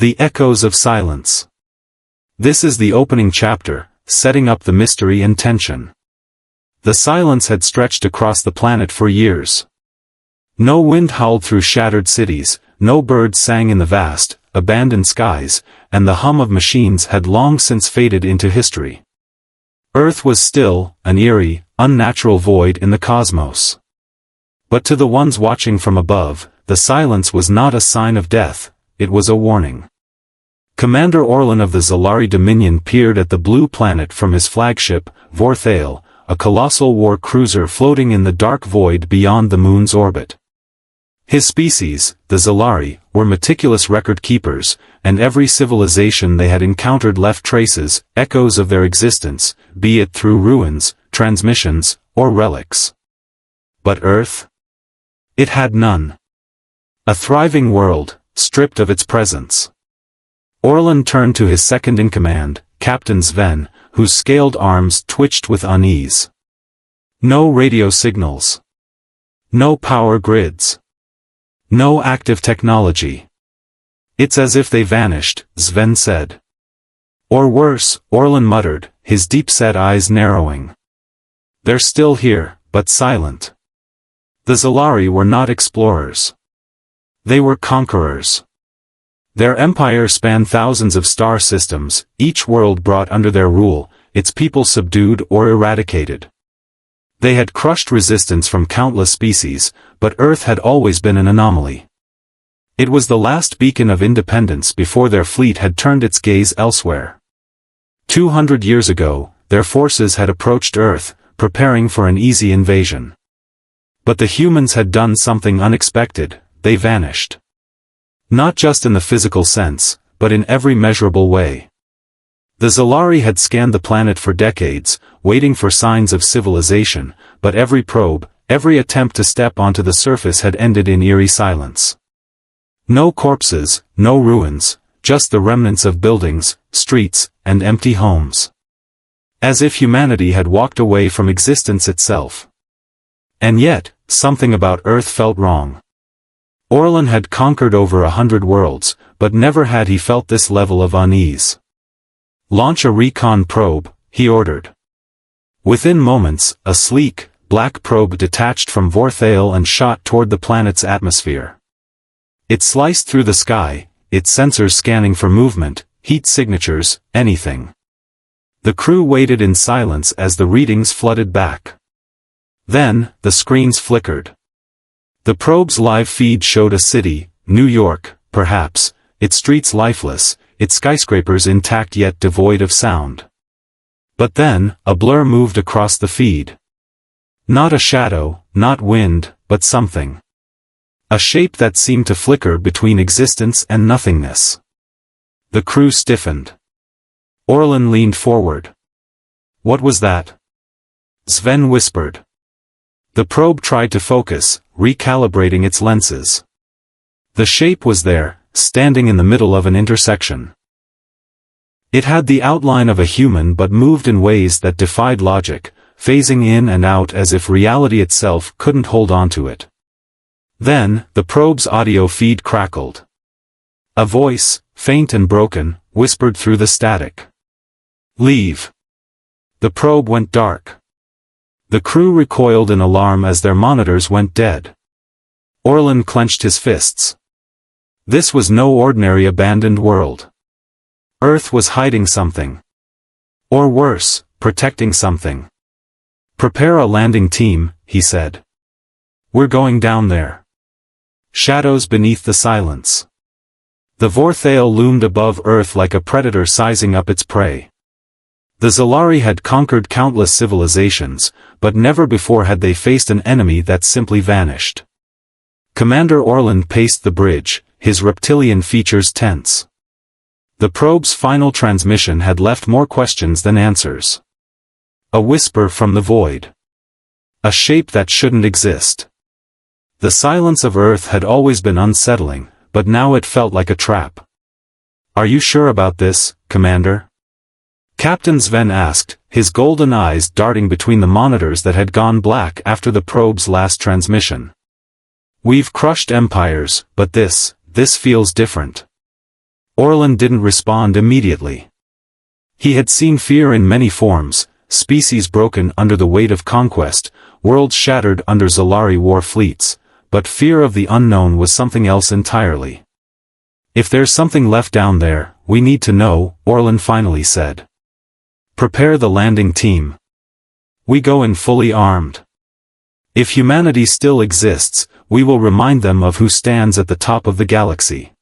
The Echoes of Silence. This is the opening chapter, setting up the mystery and tension. The silence had stretched across the planet for years. No wind howled through shattered cities, no birds sang in the vast, abandoned skies, and the hum of machines had long since faded into history. Earth was still, an eerie, unnatural void in the cosmos. But to the ones watching from above, the silence was not a sign of death, it was a warning. Commander Orlan of the Zalari Dominion peered at the blue planet from his flagship, Vorthale, a colossal war cruiser floating in the dark void beyond the moon's orbit. His species, the Zalari, were meticulous record keepers, and every civilization they had encountered left traces, echoes of their existence, be it through ruins, transmissions, or relics. But Earth? It had none. A thriving world, stripped of its presence. Orlan turned to his second-in-command, Captain Sven, whose scaled arms twitched with unease. No radio signals. No power grids. No active technology. It's as if they vanished, Sven said. Or worse, Orlan muttered, his deep-set eyes narrowing. They're still here, but silent. The Zalari were not explorers. They were conquerors. Their empire spanned thousands of star systems, each world brought under their rule, its people subdued or eradicated. They had crushed resistance from countless species, but Earth had always been an anomaly. It was the last beacon of independence before their fleet had turned its gaze elsewhere. 200 years ago, their forces had approached Earth, preparing for an easy invasion. But the humans had done something unexpected, they vanished. Not just in the physical sense, but in every measurable way. The Zalari had scanned the planet for decades, waiting for signs of civilization, but every probe, every attempt to step onto the surface had ended in eerie silence. No corpses, no ruins, just the remnants of buildings, streets, and empty homes. As if humanity had walked away from existence itself. And yet, something about Earth felt wrong. Orlan had conquered over 100 worlds, but never had he felt this level of unease. Launch a recon probe, he ordered. Within moments, a sleek, black probe detached from Vorthale and shot toward the planet's atmosphere. It sliced through the sky, its sensors scanning for movement, heat signatures, anything. The crew waited in silence as the readings flooded back. Then, the screens flickered. The probe's live feed showed a city, New York, perhaps, its streets lifeless, its skyscrapers intact yet devoid of sound. But then, a blur moved across the feed. Not a shadow, not wind, but something. A shape that seemed to flicker between existence and nothingness. The crew stiffened. Orlan leaned forward. What was that? Sven whispered. The probe tried to focus, recalibrating its lenses. The shape was there, standing in the middle of an intersection. It had the outline of a human but moved in ways that defied logic, phasing in and out as if reality itself couldn't hold on to it. Then, the probe's audio feed crackled. A voice, faint and broken, whispered through the static. Leave. The probe went dark. The crew recoiled in alarm as their monitors went dead. Orlan clenched his fists. This was no ordinary abandoned world. Earth was hiding something. Or worse, protecting something. Prepare a landing team, he said. We're going down there. Shadows beneath the silence. The Vorthale loomed above Earth like a predator sizing up its prey. The Zalari had conquered countless civilizations, but never before had they faced an enemy that simply vanished. Commander Orlan paced the bridge, his reptilian features tense. The probe's final transmission had left more questions than answers. A whisper from the void. A shape that shouldn't exist. The silence of Earth had always been unsettling, but now it felt like a trap. Are you sure about this, Commander? Captain Sven asked, his golden eyes darting between the monitors that had gone black after the probe's last transmission. We've crushed empires, but this feels different. Orlan didn't respond immediately. He had seen fear in many forms, species broken under the weight of conquest, worlds shattered under Zalari war fleets, but fear of the unknown was something else entirely. If there's something left down there, we need to know, Orlan finally said. Prepare the landing team. We go in fully armed. If humanity still exists, we will remind them of who stands at the top of the galaxy.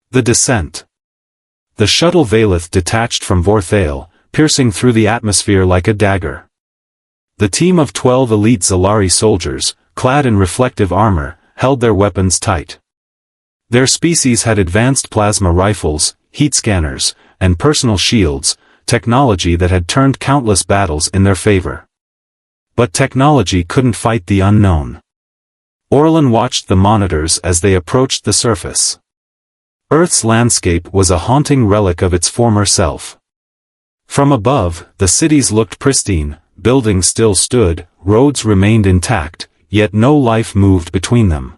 The descent. The shuttle Valeth detached from Vorthale, piercing through the atmosphere like a dagger. The team of 12 elite Zalari soldiers, clad in reflective armor, held their weapons tight. Their species had advanced plasma rifles, heat scanners, and personal shields, technology that had turned countless battles in their favor. But technology couldn't fight the unknown. Orlan watched the monitors as they approached the surface. Earth's landscape was a haunting relic of its former self. From above, the cities looked pristine, buildings still stood, roads remained intact, yet no life moved between them.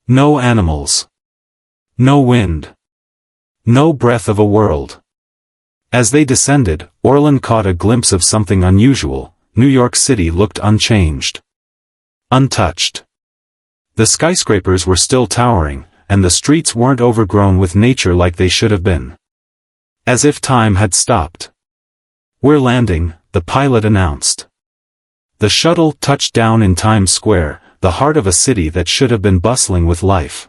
No animals. No wind. No breath of a world. As they descended, Orlan caught a glimpse of something unusual. New York City looked unchanged. Untouched. The skyscrapers were still towering, and the streets weren't overgrown with nature like they should have been. As if time had stopped. We're landing, the pilot announced. The shuttle touched down in Times Square, the heart of a city that should have been bustling with life.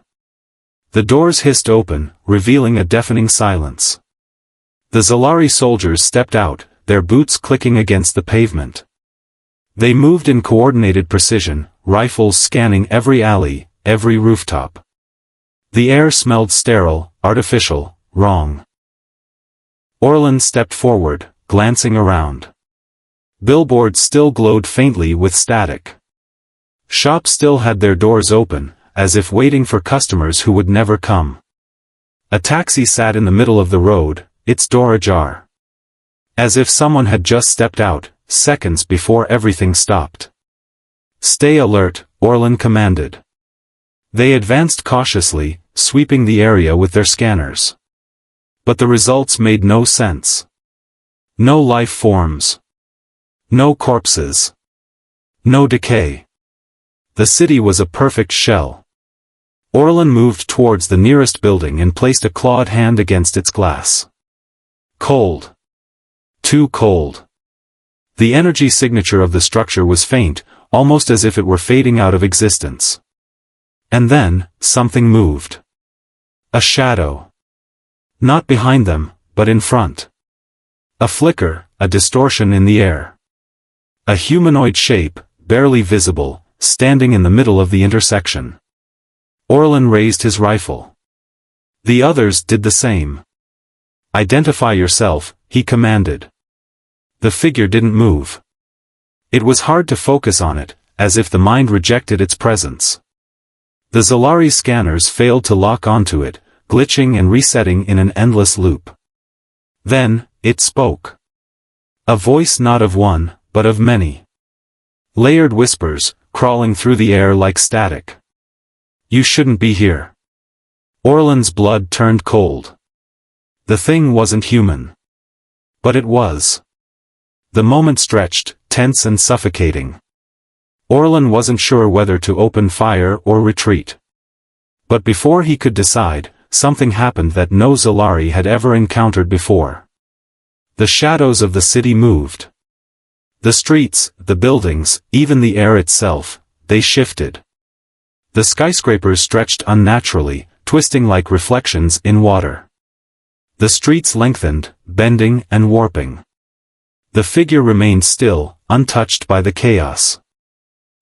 The doors hissed open, revealing a deafening silence. The Zalari soldiers stepped out, their boots clicking against the pavement. They moved in coordinated precision, rifles scanning every alley, every rooftop. The air smelled sterile, artificial, wrong. Orlan stepped forward, glancing around. Billboards still glowed faintly with static. Shops still had their doors open, as if waiting for customers who would never come. A taxi sat in the middle of the road, its door ajar. As if someone had just stepped out, seconds before everything stopped. Stay alert, Orlan commanded. They advanced cautiously, sweeping the area with their scanners. But the results made no sense. No life forms. No corpses. No decay. The city was a perfect shell. Orlan moved towards the nearest building and placed a clawed hand against its glass. Cold. Too cold. The energy signature of the structure was faint, almost as if it were fading out of existence. And then, something moved. A shadow. Not behind them, but in front. A flicker, a distortion in the air. A humanoid shape, barely visible, standing in the middle of the intersection. Orlan raised his rifle. The others did the same. Identify yourself, he commanded. The figure didn't move. It was hard to focus on it, as if the mind rejected its presence. The Zalari scanners failed to lock onto it, glitching and resetting in an endless loop. Then, it spoke. A voice not of one, but of many. Layered whispers, crawling through the air like static. You shouldn't be here. Orlan's blood turned cold. The thing wasn't human. But it was. The moment stretched, tense and suffocating. Orlan wasn't sure whether to open fire or retreat. But before he could decide, something happened that no Zalari had ever encountered before. The shadows of the city moved. The streets, the buildings, even the air itself, they shifted. The skyscrapers stretched unnaturally, twisting like reflections in water. The streets lengthened, bending and warping. The figure remained still, untouched by the chaos.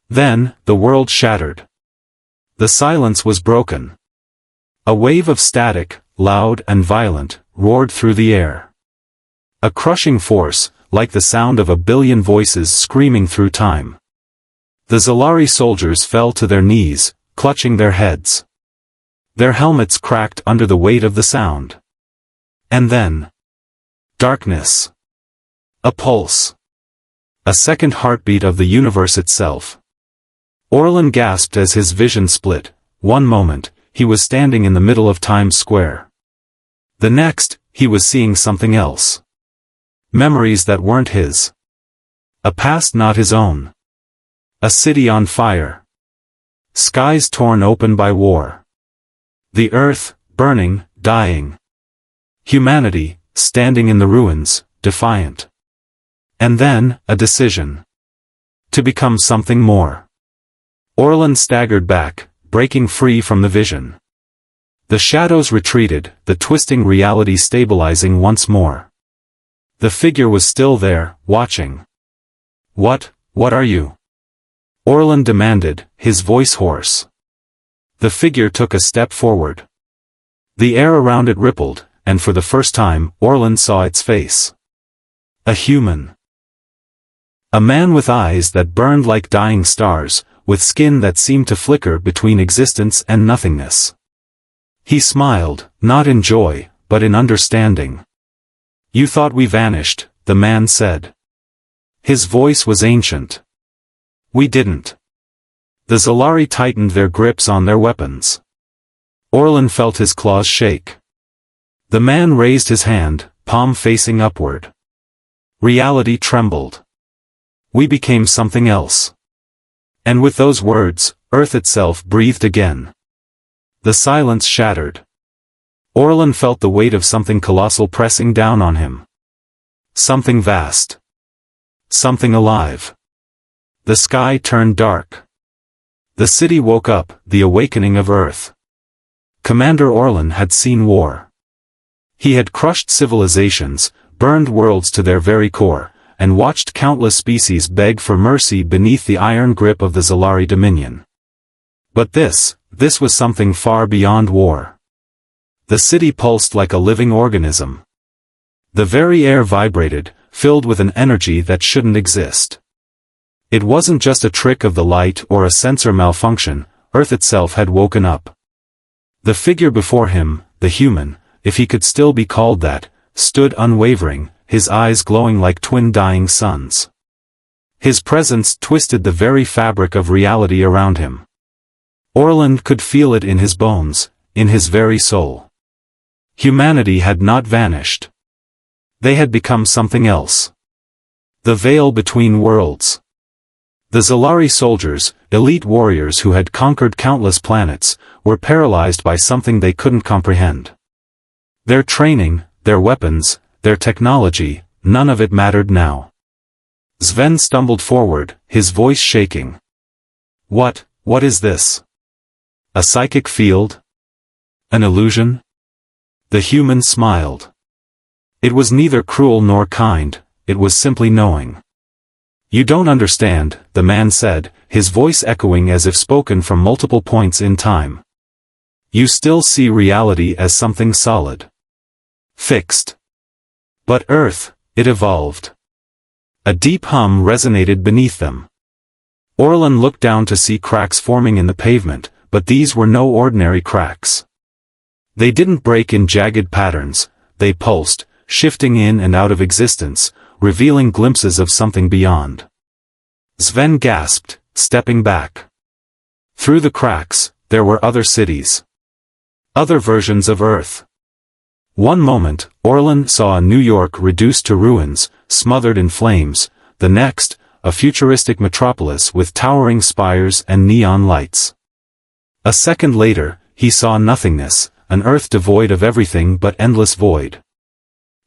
Then, the world shattered. The silence was broken. A wave of static, loud and violent, roared through the air. A crushing force, like the sound of a billion voices screaming through time. The Zalari soldiers fell to their knees, clutching their heads. Their helmets cracked under the weight of the sound. And then... darkness. A pulse. A second heartbeat of the universe itself. Orlan gasped as his vision split. One moment, he was standing in the middle of Times Square. The next, he was seeing something else. Memories that weren't his. A past not his own. A city on fire. Skies torn open by war. The earth, burning, dying. Humanity, standing in the ruins, defiant. And then, a decision. To become something more. Orlan staggered back, breaking free from the vision. The shadows retreated, the twisting reality stabilizing once more. The figure was still there, watching. What are you? Orlan demanded, his voice hoarse. The figure took a step forward. The air around it rippled, and for the first time, Orlan saw its face. A human. A man with eyes that burned like dying stars, with skin that seemed to flicker between existence and nothingness. He smiled, not in joy, but in understanding. You thought we vanished, the man said. His voice was ancient. We didn't. The Zalari tightened their grips on their weapons. Orlan felt his claws shake. The man raised his hand, palm facing upward. Reality trembled. We became something else. And with those words, Earth itself breathed again. The silence shattered. Orlan felt the weight of something colossal pressing down on him. Something vast. Something alive. The sky turned dark. The city woke up, the awakening of Earth. Commander Orlan had seen war. He had crushed civilizations, burned worlds to their very core, and watched countless species beg for mercy beneath the iron grip of the Zalari dominion. But this was something far beyond war. The city pulsed like a living organism. The very air vibrated, filled with an energy that shouldn't exist. It wasn't just a trick of the light or a sensor malfunction, Earth itself had woken up. The figure before him, the human, if he could still be called that, stood unwavering, his eyes glowing like twin dying suns. His presence twisted the very fabric of reality around him. Orlan could feel it in his bones, in his very soul. Humanity had not vanished. They had become something else. The veil between worlds. The Zalari soldiers, elite warriors who had conquered countless planets, were paralyzed by something they couldn't comprehend. Their training, their weapons, their technology, none of it mattered now. Sven stumbled forward, his voice shaking. What is this? A psychic field? An illusion? The human smiled. It was neither cruel nor kind, it was simply knowing. You don't understand, the man said, his voice echoing as if spoken from multiple points in time. You still see reality as something solid. Fixed. But Earth, it evolved. A deep hum resonated beneath them. Orlan looked down to see cracks forming in the pavement, but these were no ordinary cracks. They didn't break in jagged patterns, they pulsed, shifting in and out of existence, revealing glimpses of something beyond. Sven gasped, stepping back. Through the cracks, there were other cities. Other versions of Earth. One moment, Orlan saw a New York reduced to ruins, smothered in flames, the next, a futuristic metropolis with towering spires and neon lights. A second later, he saw nothingness, an Earth devoid of everything but endless void.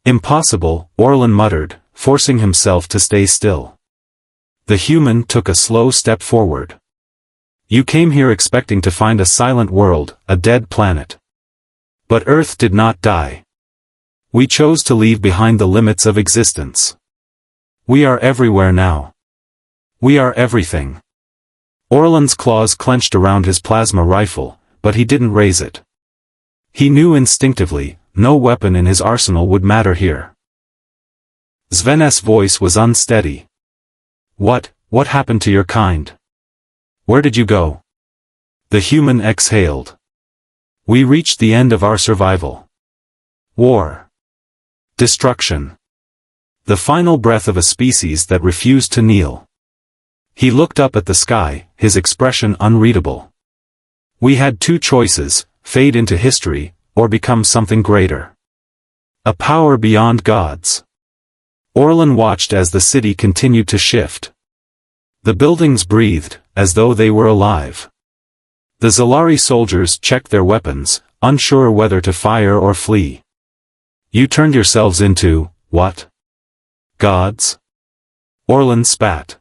Impossible, Orlan muttered, forcing himself to stay still. The human took a slow step forward. You came here expecting to find a silent world, a dead planet. But Earth did not die. We chose to leave behind the limits of existence. We are everywhere now. We are everything. Orlan's claws clenched around his plasma rifle, but he didn't raise it. He knew instinctively, no weapon in his arsenal would matter here. Sven's voice was unsteady. What happened to your kind? Where did you go? The human exhaled. We reached the end of our survival. War. Destruction. The final breath of a species that refused to kneel. He looked up at the sky, his expression unreadable. We had two choices, fade into history, or become something greater. A power beyond gods. Orlan watched as the city continued to shift. The buildings breathed, as though they were alive. The Zalari soldiers checked their weapons, unsure whether to fire or flee. You turned yourselves into, what? Gods? Orlan spat.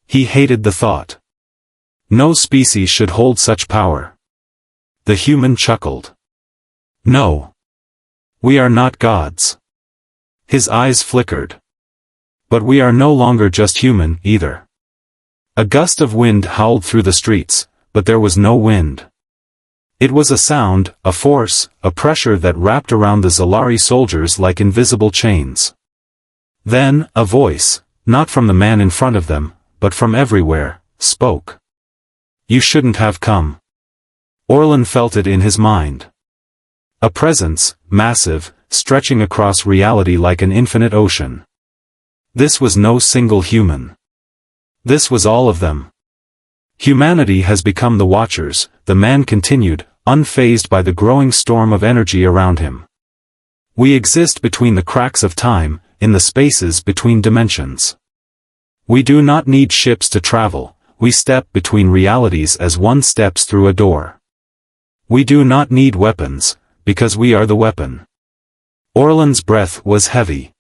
He hated the thought. No species should hold such power. The human chuckled. No. We are not gods. His eyes flickered. But we are no longer just human, either. A gust of wind howled through the streets, but there was no wind. It was a sound, a force, a pressure that wrapped around the Zalari soldiers like invisible chains. Then, a voice, not from the man in front of them, but from everywhere, spoke. You shouldn't have come. Orlan felt it in his mind. A presence, massive, stretching across reality like an infinite ocean. This was no single human. This was all of them. Humanity has become the Watchers, the man continued, unfazed by the growing storm of energy around him. We exist between the cracks of time, in the spaces between dimensions. We do not need ships to travel, we step between realities as one steps through a door. We do not need weapons, because we are the weapon. Orlan's breath was heavy.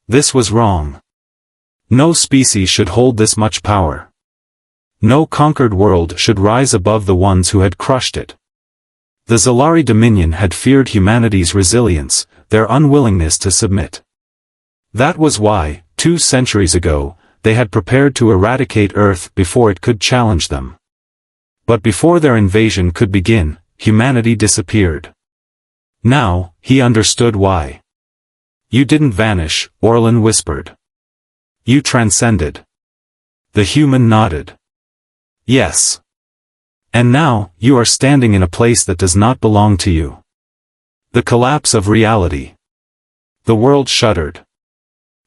This was wrong. No species should hold this much power. No conquered world should rise above the ones who had crushed it. The Zalari Dominion had feared humanity's resilience, their unwillingness to submit. That was why, 2 centuries ago, they had prepared to eradicate Earth before it could challenge them. But before their invasion could begin, humanity disappeared. Now, he understood why. You didn't vanish, Orlan whispered. You transcended. The human nodded. Yes. And now, you are standing in a place that does not belong to you. The collapse of reality. The world shuddered.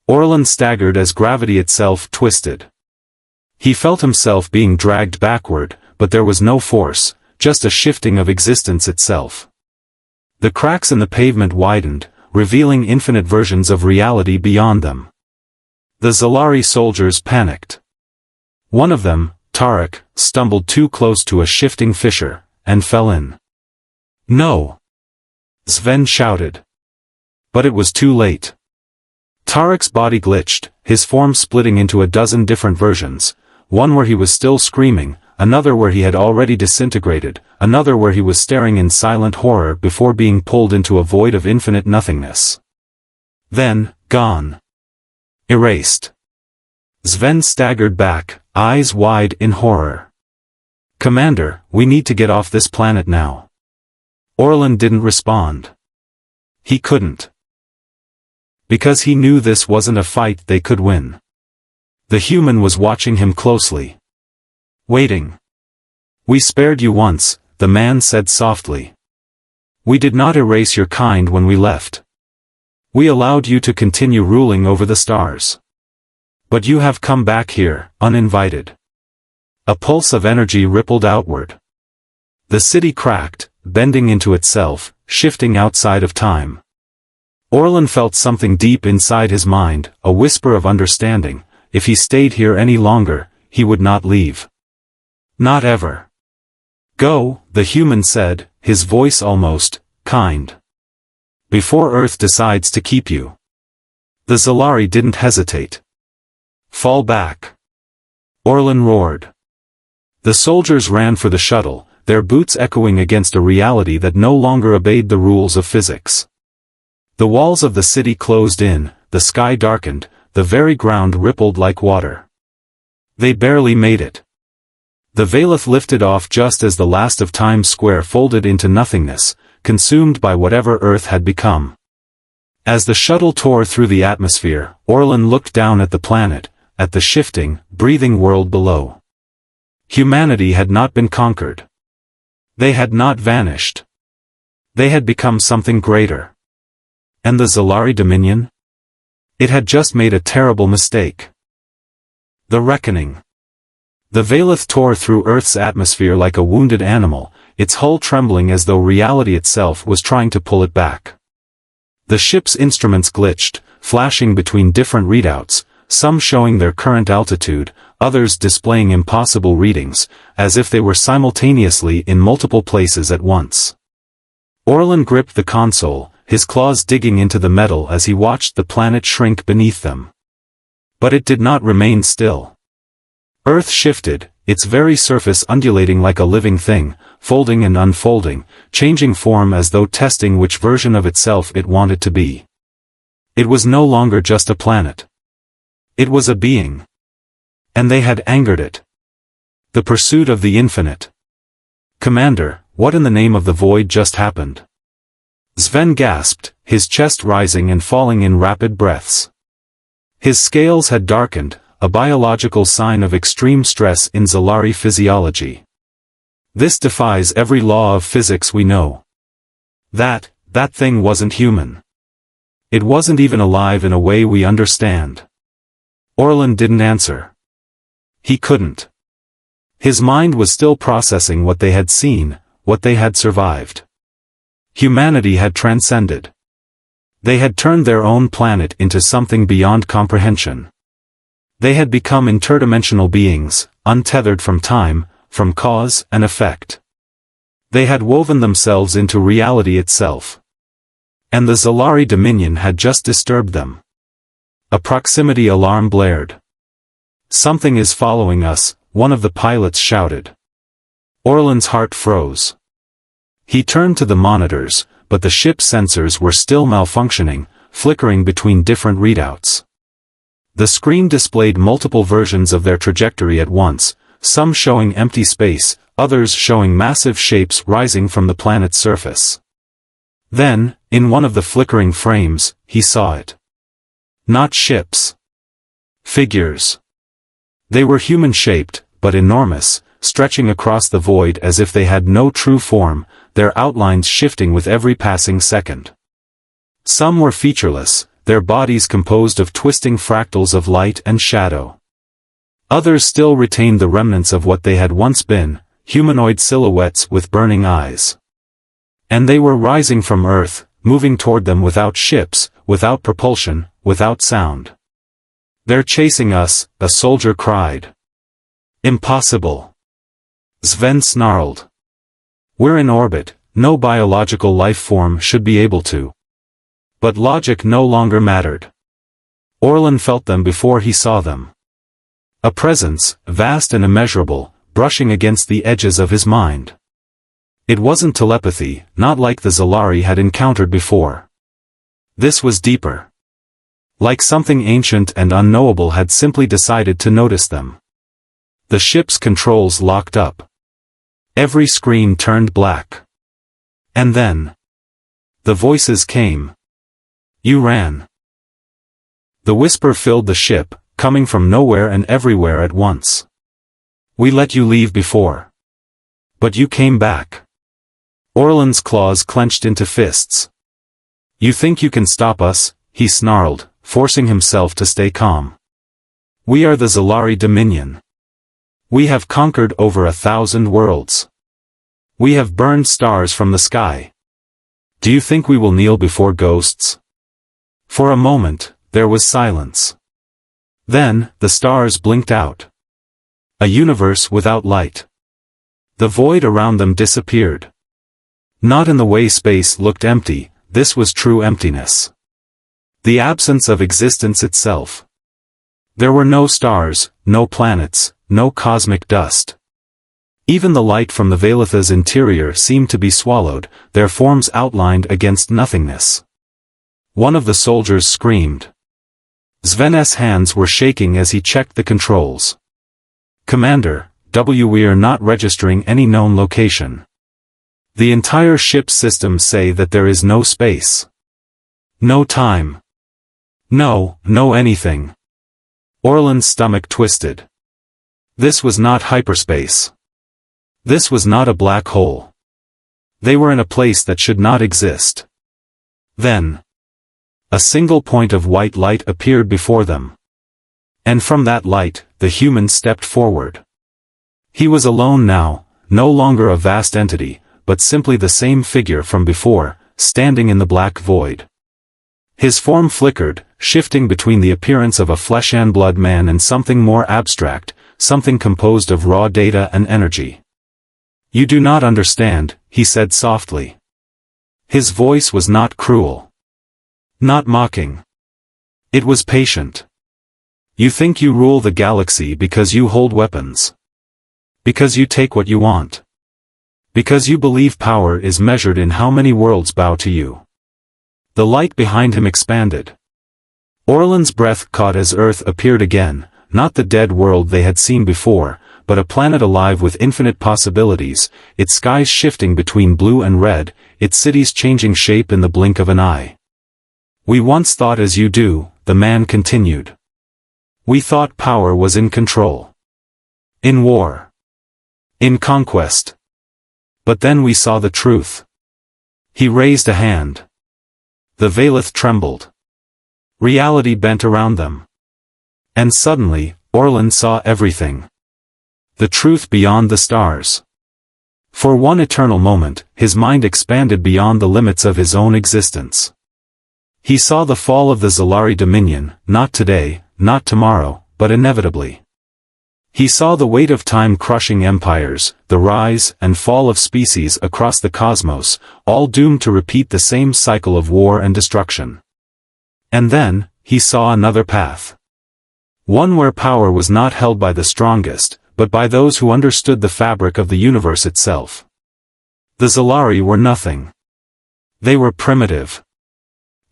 Orlan staggered as gravity itself twisted. He felt himself being dragged backward, but there was no force, just a shifting of existence itself. The cracks in the pavement widened, revealing infinite versions of reality beyond them. The Zalari soldiers panicked. One of them, Tarek, stumbled too close to a shifting fissure, and fell in. No! Sven shouted. But it was too late. Tarek's body glitched, his form splitting into a dozen different versions, one where he was still screaming, another where he had already disintegrated, another where he was staring in silent horror before being pulled into a void of infinite nothingness. Then, gone. Erased. Sven staggered back, eyes wide in horror. Commander, we need to get off this planet now. Orlan didn't respond. He couldn't. Because he knew this wasn't a fight they could win. The human was watching him closely. Waiting. We spared you once, the man said softly. We did not erase your kind when we left. We allowed you to continue ruling over the stars. But you have come back here, uninvited. A pulse of energy rippled outward. The city cracked, bending into itself, shifting outside of time. Orlan felt something deep inside his mind, a whisper of understanding. If he stayed here any longer, he would not leave. Not ever. Go, the human said, his voice almost kind. Before Earth decides to keep you. The Zalari didn't hesitate. Fall back. Orlan roared. The soldiers ran for the shuttle, their boots echoing against a reality that no longer obeyed the rules of physics. The walls of the city closed in, the sky darkened, the very ground rippled like water. They barely made it. The Valeth lifted off just as the last of Times Square folded into nothingness, consumed by whatever Earth had become. As the shuttle tore through the atmosphere, Orlan looked down at the planet, at the shifting, breathing world below. Humanity had not been conquered. They had not vanished. They had become something greater. And the Zalari Dominion? It had just made a terrible mistake. The Reckoning. The Valeth tore through Earth's atmosphere like a wounded animal, its hull trembling as though reality itself was trying to pull it back. The ship's instruments glitched, flashing between different readouts, some showing their current altitude, others displaying impossible readings, as if they were simultaneously in multiple places at once. Orlan gripped the console, his claws digging into the metal as he watched the planet shrink beneath them. But it did not remain still. Earth shifted, its very surface undulating like a living thing, folding and unfolding, changing form as though testing which version of itself it wanted to be. It was no longer just a planet. It was a being. And they had angered it. The pursuit of the infinite. "Commander, what in the name of the void just happened?" Sven gasped, his chest rising and falling in rapid breaths. His scales had darkened, a biological sign of extreme stress in Zalari physiology. "This defies every law of physics we know. That thing wasn't human. It wasn't even alive in a way we understand." Orlan didn't answer. He couldn't. His mind was still processing what they had seen, what they had survived. Humanity had transcended. They had turned their own planet into something beyond comprehension. They had become interdimensional beings, untethered from time, from cause and effect. They had woven themselves into reality itself. And the Zalari Dominion had just disturbed them. A proximity alarm blared. "Something is following us," one of the pilots shouted. Orlan's heart froze. He turned to the monitors, but the ship's sensors were still malfunctioning, flickering between different readouts. The screen displayed multiple versions of their trajectory at once, some showing empty space, others showing massive shapes rising from the planet's surface. Then, in one of the flickering frames, he saw it. Not ships. Figures. They were human-shaped, but enormous, stretching across the void as if they had no true form, their outlines shifting with every passing second. Some were featureless, their bodies composed of twisting fractals of light and shadow. Others still retained the remnants of what they had once been, humanoid silhouettes with burning eyes. And they were rising from Earth, moving toward them without ships, without propulsion, without sound. "They're chasing us," a soldier cried. "Impossible." Sven snarled. "We're in orbit, no biological life form should be able to." But logic no longer mattered. Orlan felt them before he saw them. A presence, vast and immeasurable, brushing against the edges of his mind. It wasn't telepathy, not like the Zalari had encountered before. This was deeper. Like something ancient and unknowable had simply decided to notice them. The ship's controls locked up. Every screen turned black. And then the voices came. "You ran." The whisper filled the ship, coming from nowhere and everywhere at once. "We let you leave before. But you came back." Orlan's claws clenched into fists. "You think you can stop us?" he snarled, forcing himself to stay calm. "We are the Zalari Dominion. We have conquered over 1,000 worlds. We have burned stars from the sky. Do you think we will kneel before ghosts?" For a moment, there was silence. Then, the stars blinked out. A universe without light. The void around them disappeared. Not in the way space looked empty, this was true emptiness. The absence of existence itself. There were no stars, no planets, no cosmic dust. Even the light from the Vailitha's interior seemed to be swallowed, their forms outlined against nothingness. One of the soldiers screamed. Sven's hands were shaking as he checked the controls. "Commander, we are not registering any known location. The entire ship's systems say that there is no space. No time. No anything." Orlan's stomach twisted. This was not hyperspace. This was not a black hole. They were in a place that should not exist. Then a single point of white light appeared before them. And from that light, the human stepped forward. He was alone now, no longer a vast entity, but simply the same figure from before, standing in the black void. His form flickered, shifting between the appearance of a flesh-and-blood man and something more abstract, something composed of raw data and energy. "You do not understand," he said softly. His voice was not cruel. Not mocking. It was patient. "You think you rule the galaxy because you hold weapons. Because you take what you want. Because you believe power is measured in how many worlds bow to you." The light behind him expanded. Orlan's breath caught as Earth appeared again, not the dead world they had seen before, but a planet alive with infinite possibilities, its skies shifting between blue and red, its cities changing shape in the blink of an eye. "We once thought as you do," the man continued. "We thought power was in control. In war. In conquest. But then we saw the truth." He raised a hand. The Veilith trembled. Reality bent around them. And suddenly, Orlan saw everything. The truth beyond the stars. For one eternal moment, his mind expanded beyond the limits of his own existence. He saw the fall of the Zalari Dominion, not today, not tomorrow, but inevitably. He saw the weight of time crushing empires, the rise and fall of species across the cosmos, all doomed to repeat the same cycle of war and destruction. And then, he saw another path. One where power was not held by the strongest, but by those who understood the fabric of the universe itself. The Zalari were nothing. They were primitive.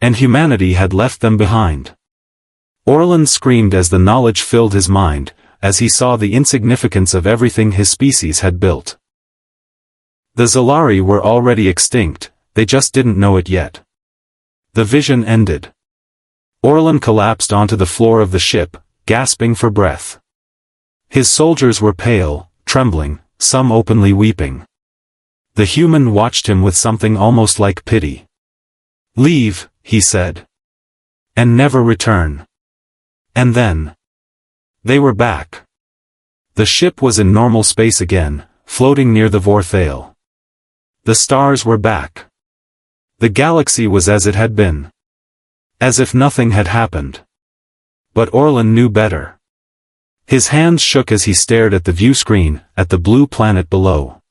And humanity had left them behind. Orlan screamed as the knowledge filled his mind, as he saw the insignificance of everything his species had built. The Zalari were already extinct, they just didn't know it yet. The vision ended. Orlan collapsed onto the floor of the ship, gasping for breath. His soldiers were pale, trembling, some openly weeping. The human watched him with something almost like pity. "Leave," he said. "And never return." And then they were back. The ship was in normal space again, floating near the Vorthale. The stars were back. The galaxy was as it had been. As if nothing had happened. But Orlan knew better. His hands shook as he stared at the view screen, at the blue planet below.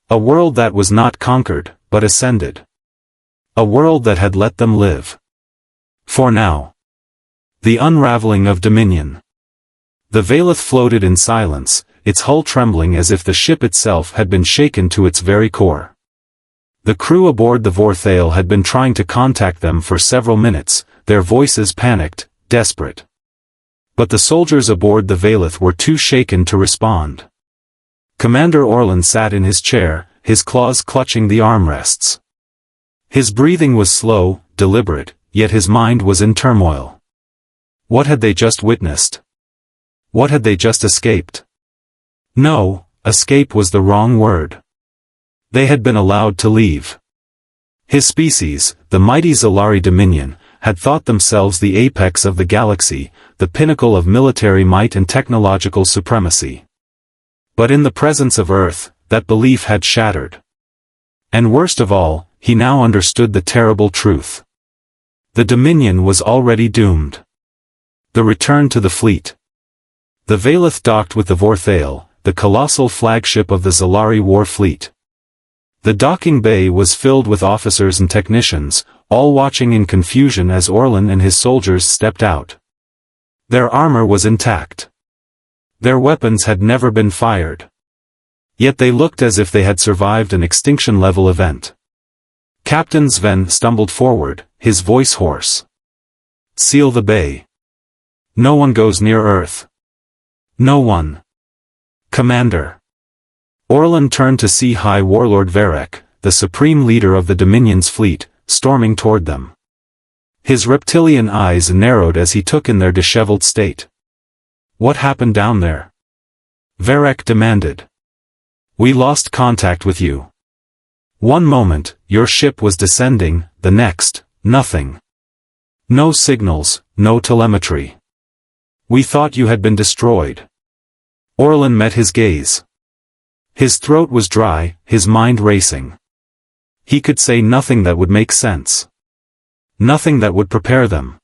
A world that was not conquered, but ascended. A world that had let them live. For now. The unraveling of dominion. The Veilith floated in silence, its hull trembling as if the ship itself had been shaken to its very core. The crew aboard the Vorthale had been trying to contact them for several minutes, their voices panicked, desperate. But the soldiers aboard the Veilith were too shaken to respond. Commander Orlan sat in his chair, his claws clutching the armrests. His breathing was slow, deliberate, yet his mind was in turmoil. What had they just witnessed? What had they just escaped? No, escape was the wrong word. They had been allowed to leave. His species, the mighty Zalari Dominion, had thought themselves the apex of the galaxy, the pinnacle of military might and technological supremacy. But in the presence of Earth, that belief had shattered. And worst of all, he now understood the terrible truth. The Dominion was already doomed. The return to the fleet. The Veilith docked with the Vorthale, the colossal flagship of the Zalari war fleet. The docking bay was filled with officers and technicians, all watching in confusion as Orlan and his soldiers stepped out. Their armor was intact. Their weapons had never been fired. Yet they looked as if they had survived an extinction-level event. Captain Sven stumbled forward, his voice hoarse. "Seal the bay. No one goes near Earth. No one." "Commander." Orlan turned to see High Warlord Varek, the supreme leader of the Dominion's fleet, storming toward them. His reptilian eyes narrowed as he took in their disheveled state. "What happened down there?" Varek demanded. "We lost contact with you. One moment, your ship was descending, the next, nothing. No signals, no telemetry. We thought you had been destroyed." Orlan met his gaze. His throat was dry, his mind racing. He could say nothing that would make sense. Nothing that would prepare them.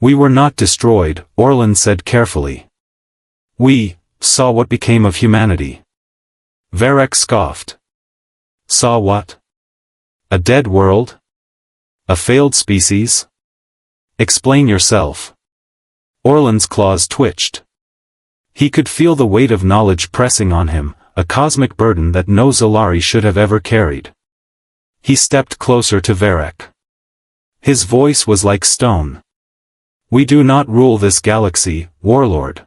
We were not destroyed, Orlan said carefully. We saw what became of humanity. Varek scoffed. Saw what? A dead world? A failed species? Explain yourself. Orlan's claws twitched. He could feel the weight of knowledge pressing on him, a cosmic burden that no Zolari should have ever carried. He stepped closer to Varek. His voice was like stone. We do not rule this galaxy, Warlord.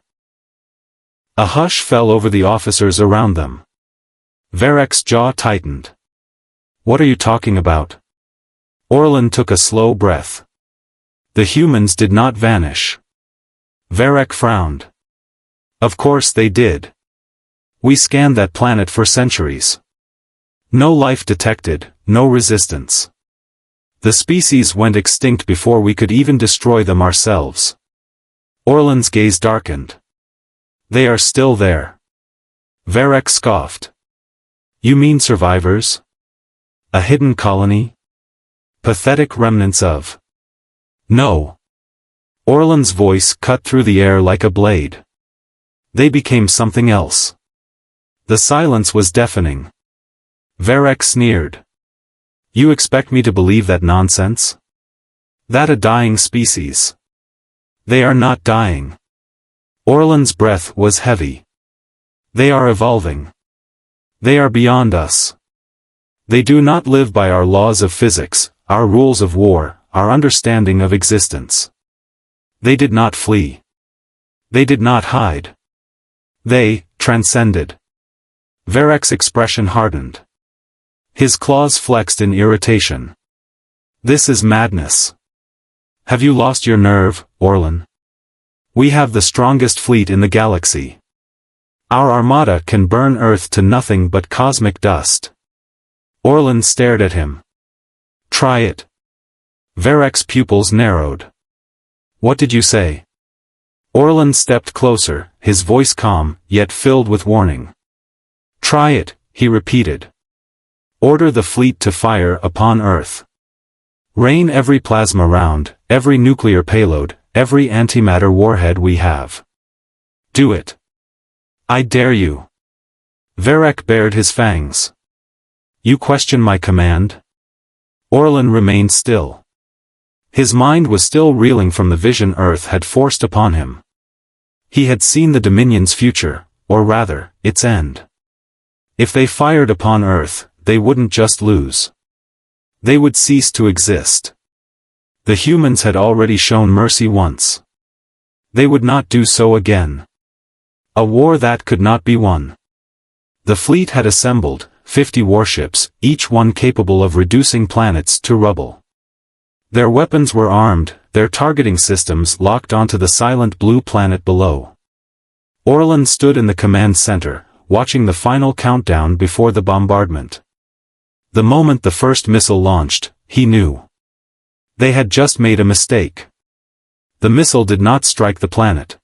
A hush fell over the officers around them. Varek's jaw tightened. What are you talking about? Orlan took a slow breath. The humans did not vanish. Varek frowned. Of course they did. We scanned that planet for centuries. No life detected, no resistance. The species went extinct before we could even destroy them ourselves. Orlan's gaze darkened. They are still there. Varek scoffed. You mean survivors? A hidden colony? Pathetic remnants of... No. Orlan's voice cut through the air like a blade. They became something else. The silence was deafening. Varek sneered. You expect me to believe that nonsense? That a dying species. They are not dying. Orlan's breath was heavy. They are evolving. They are beyond us. They do not live by our laws of physics, our rules of war, our understanding of existence. They did not flee. They did not hide. They transcended. Varek's expression hardened. His claws flexed in irritation. This is madness. Have you lost your nerve, Orlan? We have the strongest fleet in the galaxy. Our armada can burn Earth to nothing but cosmic dust. Orlan stared at him. Try it. Varek's pupils narrowed. What did you say? Orlan stepped closer, his voice calm, yet filled with warning. Try it, he repeated. Order the fleet to fire upon Earth. Rain every plasma round, every nuclear payload, every antimatter warhead we have. Do it. I dare you. Varek bared his fangs. You question my command? Orlan remained still. His mind was still reeling from the vision Earth had forced upon him. He had seen the Dominion's future, or rather, its end. If they fired upon Earth, they wouldn't just lose. They would cease to exist. The humans had already shown mercy once. They would not do so again. A war that could not be won. The fleet had assembled, 50 warships, each one capable of reducing planets to rubble. Their weapons were armed, their targeting systems locked onto the silent blue planet below. Orlan stood in the command center, watching the final countdown before the bombardment. The moment the first missile launched, he knew. They had just made a mistake. The missile did not strike the planet.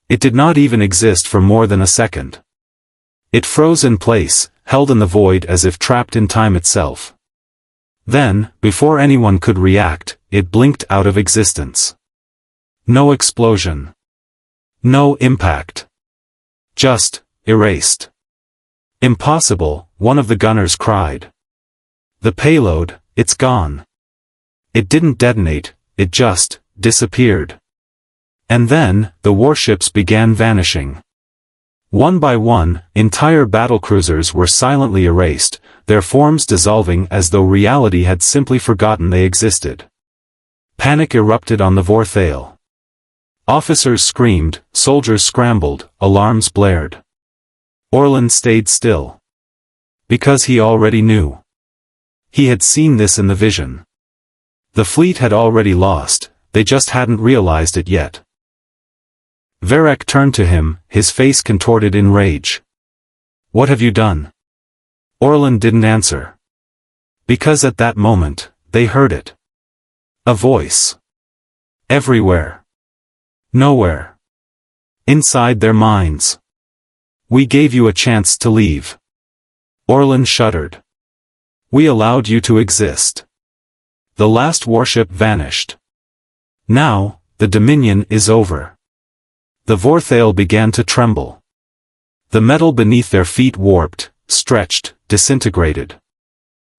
It did not even exist for more than a second. It froze in place, held in the void as if trapped in time itself. Then, before anyone could react, it blinked out of existence. No explosion. No impact. Just, erased. Impossible, one of the gunners cried. The payload, it's gone. It didn't detonate, it just disappeared. And then, the warships began vanishing. One by one, entire battlecruisers were silently erased, their forms dissolving as though reality had simply forgotten they existed. Panic erupted on the Vorthale. Officers screamed, soldiers scrambled, alarms blared. Orlan stayed still. Because he already knew. He had seen this in the vision. The fleet had already lost, they just hadn't realized it yet. Varek turned to him, his face contorted in rage. What have you done? Orlan didn't answer. Because at that moment, they heard it. A voice. Everywhere. Nowhere. Inside their minds. We gave you a chance to leave. Orlan shuddered. We allowed you to exist. The last warship vanished. Now, the Dominion is over. The Vorthale began to tremble. The metal beneath their feet warped, stretched, disintegrated.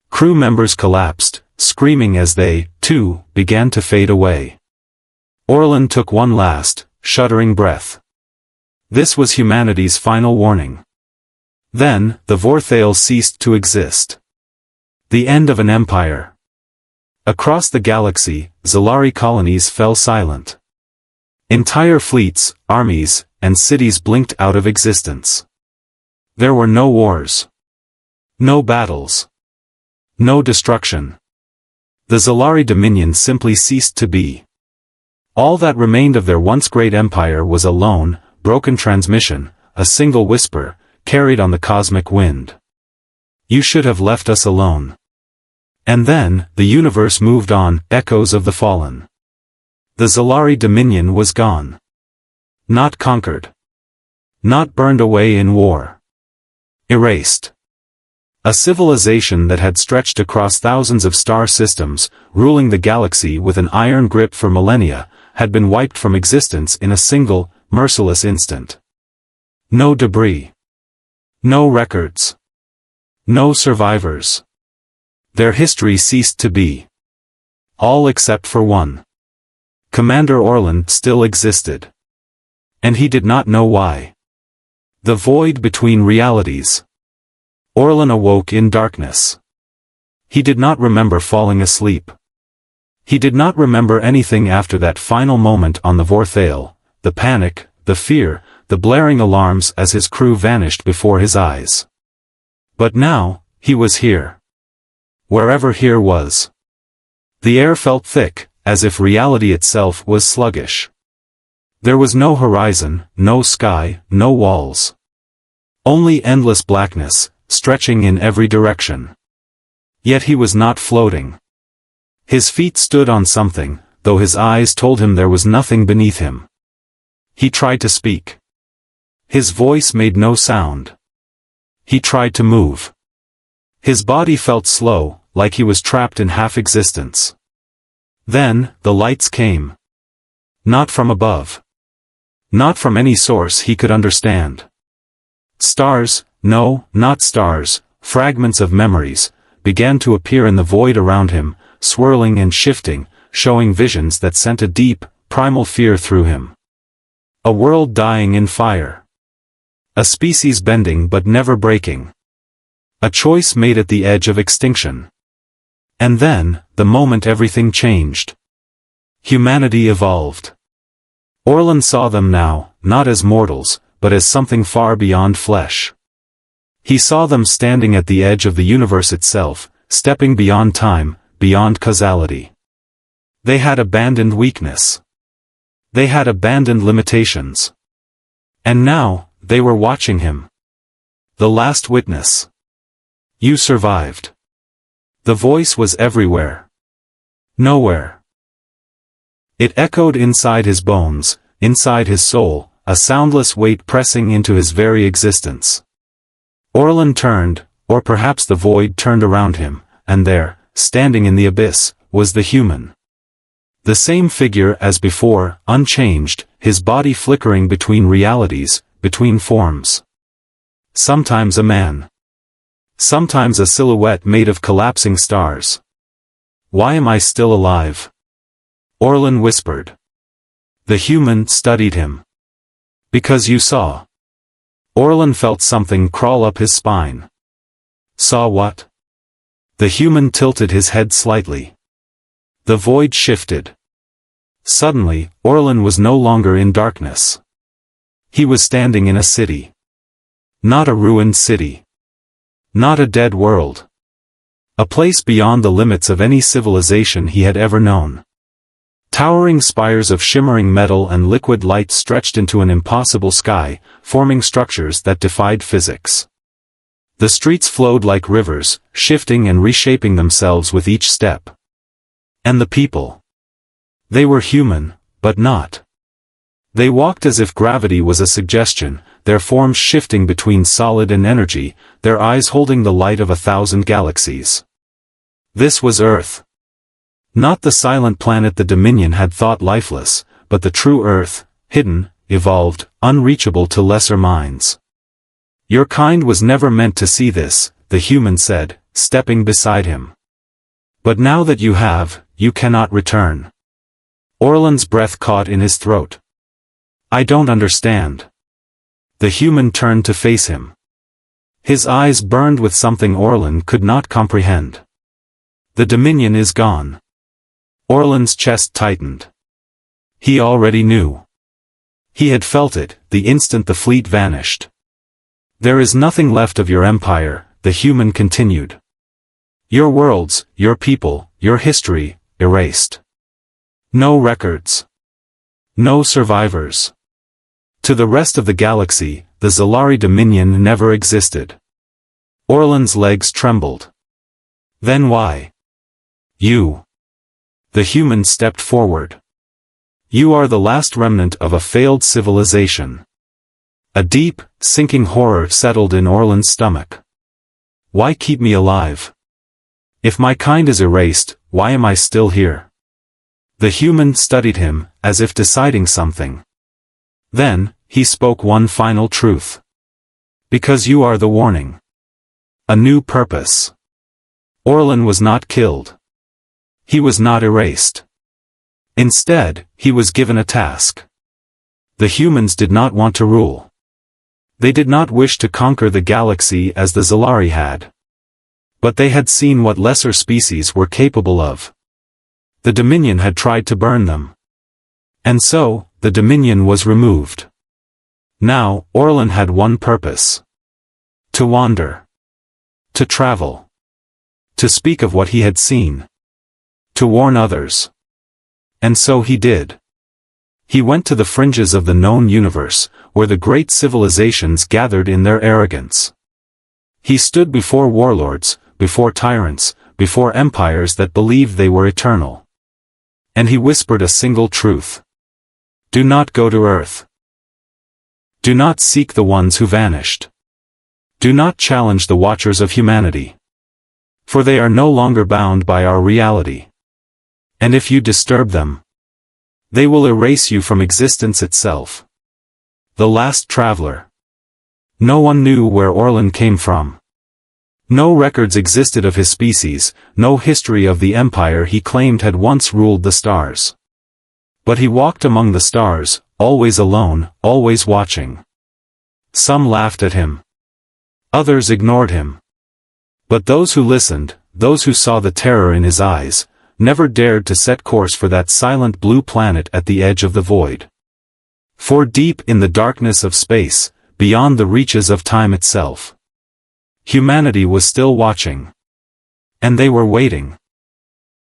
Crew members collapsed, screaming as they, too, began to fade away. Orlan took one last, shuddering breath. This was humanity's final warning. Then, the Vorthale ceased to exist. The end of an empire. Across the galaxy, Zalari colonies fell silent. Entire fleets, armies, and cities blinked out of existence. There were no wars. No battles. No destruction. The Zalari Dominion simply ceased to be. All that remained of their once great empire was a lone, broken transmission, a single whisper, carried on the cosmic wind. You should have left us alone. And then, the universe moved on, echoes of the fallen. The Zalari Dominion was gone. Not conquered. Not burned away in war. Erased. A civilization that had stretched across thousands of star systems, ruling the galaxy with an iron grip for millennia, had been wiped from existence in a single, merciless instant. No debris. No records. No survivors. Their history ceased to be. All except for one. Commander Orlan still existed. And he did not know why. The void between realities. Orlan awoke in darkness. He did not remember falling asleep. He did not remember anything after that final moment on the Vorthale, the panic, the fear, the blaring alarms as his crew vanished before his eyes. But now, he was here. Wherever here was. The air felt thick, as if reality itself was sluggish. There was no horizon, no sky, no walls. Only endless blackness, stretching in every direction. Yet he was not floating. His feet stood on something, though his eyes told him there was nothing beneath him. He tried to speak. His voice made no sound. He tried to move. His body felt slow, like he was trapped in half-existence. Then, the lights came. Not from above. Not from any source he could understand. Stars, no, not stars, fragments of memories, began to appear in the void around him, swirling and shifting, showing visions that sent a deep, primal fear through him. A world dying in fire. A species bending but never breaking. A choice made at the edge of extinction. And then, the moment everything changed. Humanity evolved. Orlan saw them now, not as mortals, but as something far beyond flesh. He saw them standing at the edge of the universe itself, stepping beyond time, beyond causality. They had abandoned weakness. They had abandoned limitations. And now, they were watching him. The last witness. You survived. The voice was everywhere. Nowhere. It echoed inside his bones, inside his soul, a soundless weight pressing into his very existence. Orlan turned, or perhaps the void turned around him, and there, standing in the abyss, was the human. The same figure as before, unchanged, his body flickering between realities, between forms. Sometimes a man. Sometimes a silhouette made of collapsing stars. Why am I still alive? Orlan whispered. The human studied him. Because you saw. Orlan felt something crawl up his spine. Saw what? The human tilted his head slightly. The void shifted. Suddenly, Orlan was no longer in darkness. He was standing in a city. Not a ruined city. Not a dead world. A place beyond the limits of any civilization he had ever known. Towering spires of shimmering metal and liquid light stretched into an impossible sky, forming structures that defied physics. The streets flowed like rivers, shifting and reshaping themselves with each step. And the people. They were human, but not. They walked as if gravity was a suggestion, their forms shifting between solid and energy, their eyes holding the light of 1,000 galaxies. This was Earth. Not the silent planet the Dominion had thought lifeless, but the true Earth, hidden, evolved, unreachable to lesser minds. Your kind was never meant to see this, the human said, stepping beside him. But now that you have, you cannot return. Orlan's breath caught in his throat. I don't understand. The human turned to face him. His eyes burned with something Orlan could not comprehend. The Dominion is gone. Orlan's chest tightened. He already knew. He had felt it, the instant the fleet vanished. There is nothing left of your empire, the human continued. Your worlds, your people, your history, erased. No records. No survivors. To the rest of the galaxy, the Zalari Dominion never existed. Orlan's legs trembled. Then why? You. The human stepped forward. You are the last remnant of a failed civilization. A deep, sinking horror settled in Orlan's stomach. Why keep me alive? If my kind is erased, why am I still here? The human studied him, as if deciding something. Then, he spoke one final truth. Because you are the warning. A new purpose. Orlan was not killed. He was not erased. Instead, he was given a task. The humans did not want to rule. They did not wish to conquer the galaxy as the Zalari had. But they had seen what lesser species were capable of. The Dominion had tried to burn them. And so, the Dominion was removed. Now, Orlan had one purpose. To wander. To travel. To speak of what he had seen. To warn others. And so he did. He went to the fringes of the known universe, where the great civilizations gathered in their arrogance. He stood before warlords, before tyrants, before empires that believed they were eternal. And he whispered a single truth. Do not go to Earth. Do not seek the ones who vanished. Do not challenge the watchers of humanity. For they are no longer bound by our reality. And if you disturb them, they will erase you from existence itself. The last traveler. No one knew where Orlan came from. No records existed of his species, no history of the empire he claimed had once ruled the stars. But he walked among the stars, always alone, always watching. Some laughed at him. Others ignored him. But those who listened, those who saw the terror in his eyes, never dared to set course for that silent blue planet at the edge of the void. For deep in the darkness of space, beyond the reaches of time itself, humanity was still watching. And they were waiting.